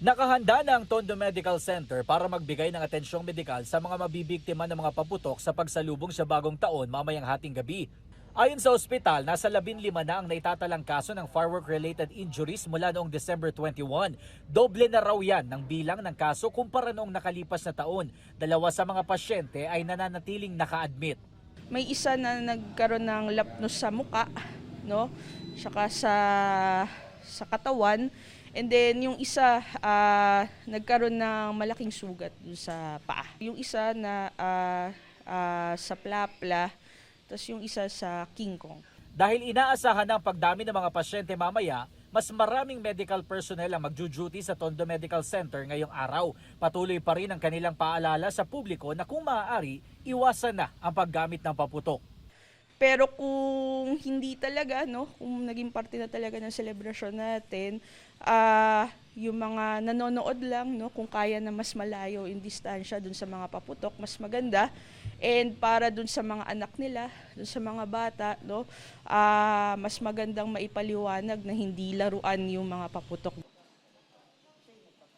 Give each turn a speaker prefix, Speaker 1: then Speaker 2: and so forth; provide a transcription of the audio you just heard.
Speaker 1: Nakahanda na ang Tondo Medical Center para magbigay ng atensyong medikal sa mga mabibiktima ng mga paputok sa pagsalubong sa bagong taon mamayang hating gabi. Ayon sa ospital, nasa 15 na ang naitatalang kaso ng firework-related injuries mula noong December 21. Doble na raw yan ng bilang ng kaso kumpara noong nakalipas na taon. Dalawa sa mga pasyente ay nananatiling naka-admit.
Speaker 2: May isa na nagkaroon ng lapnos sa muka, no? Saka sa katawan. And then yung isa nagkaroon ng malaking sugat dun sa paa. Yung isa na sa plapla, tapos yung isa sa King Kong.
Speaker 1: Dahil inaasahan ng pagdami ng mga pasyente mamaya, mas maraming medical personnel ang magjo-duty sa Tondo Medical Center ngayong araw. Patuloy pa rin ang kanilang paalala sa publiko na kung maaari, iwasan na ang paggamit ng paputok.
Speaker 2: Pero kung hindi talaga, no, kung naging parte na talaga ng selebrasyon natin, yung mga nanonood lang, no, kung kaya na mas malayo in distansya dun sa mga paputok, mas maganda. And para dun sa mga anak nila, dun sa mga bata, no, mas magandang maipaliwanag na hindi laruan yung mga paputok.